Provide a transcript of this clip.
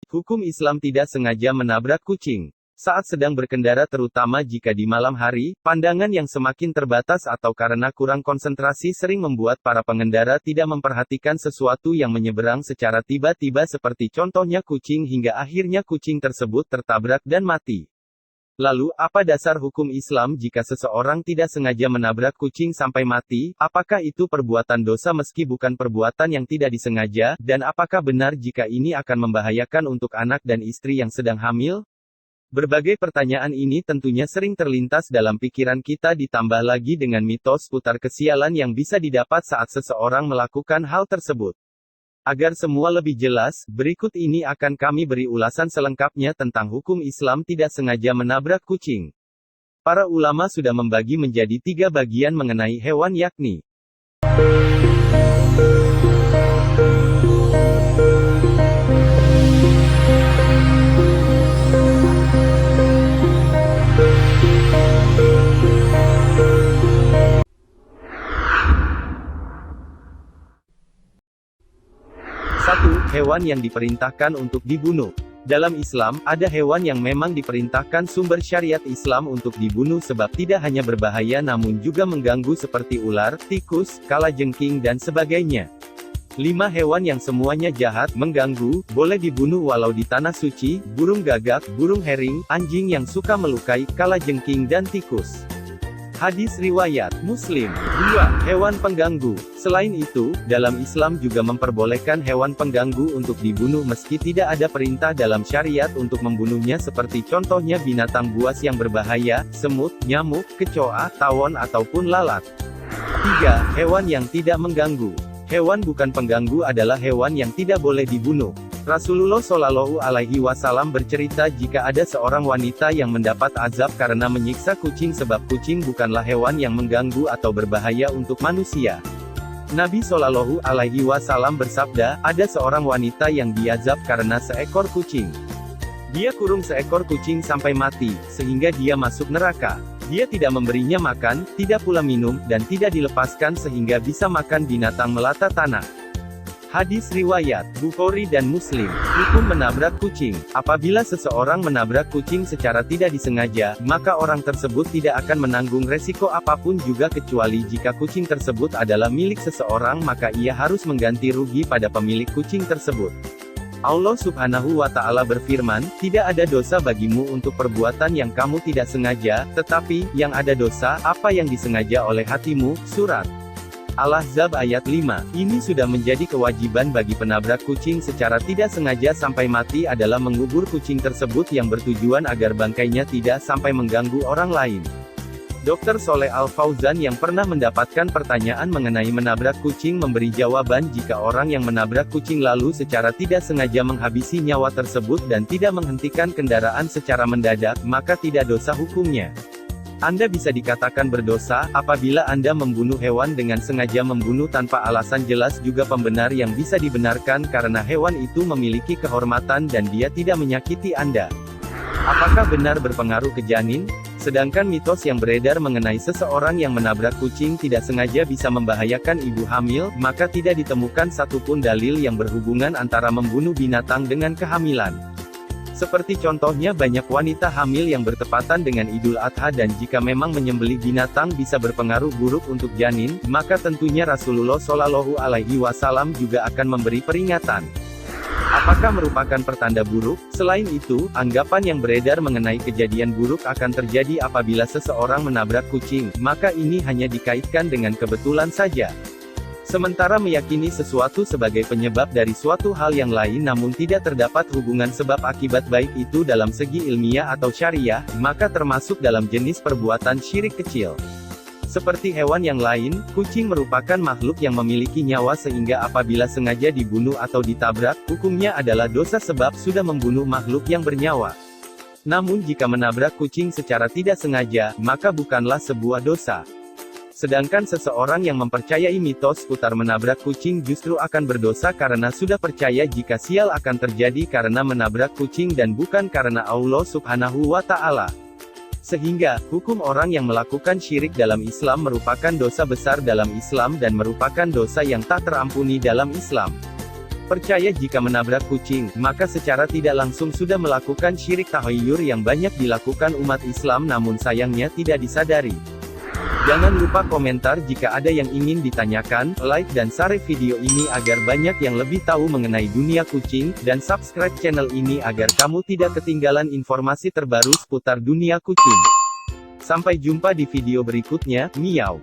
Hukum Islam tidak sengaja menabrak kucing. Saat sedang berkendara terutama jika di malam hari, pandangan yang semakin terbatas atau karena kurang konsentrasi sering membuat para pengendara tidak memperhatikan sesuatu yang menyeberang secara tiba-tiba seperti contohnya kucing hingga akhirnya kucing tersebut tertabrak dan mati. Lalu, apa dasar hukum Islam jika seseorang tidak sengaja menabrak kucing sampai mati? Apakah itu perbuatan dosa meski bukan perbuatan yang tidak disengaja? Dan apakah benar jika ini akan membahayakan untuk anak dan istri yang sedang hamil? Berbagai pertanyaan ini tentunya sering terlintas dalam pikiran kita ditambah lagi dengan mitos putar kesialan yang bisa didapat saat seseorang melakukan hal tersebut. Agar semua lebih jelas, berikut ini akan kami beri ulasan selengkapnya tentang hukum Islam tidak sengaja menabrak kucing. Para ulama sudah membagi menjadi 3 bagian mengenai hewan yakni 1. Hewan yang diperintahkan untuk dibunuh. Dalam Islam, ada hewan yang memang diperintahkan sumber syariat Islam untuk dibunuh sebab tidak hanya berbahaya namun juga mengganggu seperti ular, tikus, kalajengking dan sebagainya. 5 hewan yang semuanya jahat, mengganggu, boleh dibunuh walau di tanah suci, burung gagak, burung hering, anjing yang suka melukai, kalajengking dan tikus. Hadis riwayat Muslim. 2. Hewan pengganggu. Selain itu, dalam Islam juga memperbolehkan hewan pengganggu untuk dibunuh meski tidak ada perintah dalam syariat untuk membunuhnya seperti contohnya binatang buas yang berbahaya, semut, nyamuk, kecoa, tawon ataupun lalat. 3. Hewan yang tidak mengganggu. Hewan bukan pengganggu adalah hewan yang tidak boleh dibunuh. Rasulullah Shallallahu Alaihi Wasallam bercerita jika ada seorang wanita yang mendapat azab karena menyiksa kucing sebab kucing bukanlah hewan yang mengganggu atau berbahaya untuk manusia. Nabi Shallallahu Alaihi Wasallam bersabda, ada seorang wanita yang diazab karena seekor kucing. Dia kurung seekor kucing sampai mati, sehingga dia masuk neraka. Dia tidak memberinya makan, tidak pula minum, dan tidak dilepaskan sehingga bisa makan binatang melata tanah. Hadis riwayat Bukhari dan Muslim. Hukum menabrak kucing. Apabila seseorang menabrak kucing secara tidak disengaja, maka orang tersebut tidak akan menanggung resiko apapun juga kecuali jika kucing tersebut adalah milik seseorang maka ia harus mengganti rugi pada pemilik kucing tersebut. Allah Subhanahu wa Ta'ala berfirman, tidak ada dosa bagimu untuk perbuatan yang kamu tidak sengaja, tetapi yang ada dosa apa yang disengaja oleh hatimu. Surat Al-Ahzab ayat 5. Ini sudah menjadi kewajiban bagi penabrak kucing secara tidak sengaja sampai mati adalah mengubur kucing tersebut yang bertujuan agar bangkainya tidak sampai mengganggu orang lain. Dr. Soleh Al-Fauzan yang pernah mendapatkan pertanyaan mengenai menabrak kucing memberi jawaban jika orang yang menabrak kucing lalu secara tidak sengaja menghabisi nyawa tersebut dan tidak menghentikan kendaraan secara mendadak, maka tidak dosa hukumnya. Anda bisa dikatakan berdosa, apabila Anda membunuh hewan dengan sengaja membunuh tanpa alasan jelas juga pembenar yang bisa dibenarkan karena hewan itu memiliki kehormatan dan dia tidak menyakiti Anda. Apakah benar berpengaruh ke janin? Sedangkan mitos yang beredar mengenai seseorang yang menabrak kucing tidak sengaja bisa membahayakan ibu hamil, maka tidak ditemukan satupun dalil yang berhubungan antara membunuh binatang dengan kehamilan. Seperti contohnya banyak wanita hamil yang bertepatan dengan Idul Adha dan jika memang menyembelih binatang bisa berpengaruh buruk untuk janin, maka tentunya Rasulullah Shallallahu Alaihi Wasallam juga akan memberi peringatan. Apakah merupakan pertanda buruk? Selain itu, anggapan yang beredar mengenai kejadian buruk akan terjadi apabila seseorang menabrak kucing, maka ini hanya dikaitkan dengan kebetulan saja. Sementara meyakini sesuatu sebagai penyebab dari suatu hal yang lain namun tidak terdapat hubungan sebab akibat baik itu dalam segi ilmiah atau syariah, maka termasuk dalam jenis perbuatan syirik kecil. Seperti hewan yang lain, kucing merupakan makhluk yang memiliki nyawa sehingga apabila sengaja dibunuh atau ditabrak, hukumnya adalah dosa sebab sudah membunuh makhluk yang bernyawa. Namun jika menabrak kucing secara tidak sengaja, maka bukanlah sebuah dosa. Sedangkan seseorang yang mempercayai mitos putar menabrak kucing justru akan berdosa karena sudah percaya jika sial akan terjadi karena menabrak kucing dan bukan karena Allah Subhanahu wa Ta'ala. Sehingga, hukum orang yang melakukan syirik dalam Islam merupakan dosa besar dalam Islam dan merupakan dosa yang tak terampuni dalam Islam. Percaya jika menabrak kucing, maka secara tidak langsung sudah melakukan syirik tahayyur yang banyak dilakukan umat Islam namun sayangnya tidak disadari. Jangan lupa komentar jika ada yang ingin ditanyakan, like dan share video ini agar banyak yang lebih tahu mengenai dunia kucing, dan subscribe channel ini agar kamu tidak ketinggalan informasi terbaru seputar dunia kucing. Sampai jumpa di video berikutnya, miau.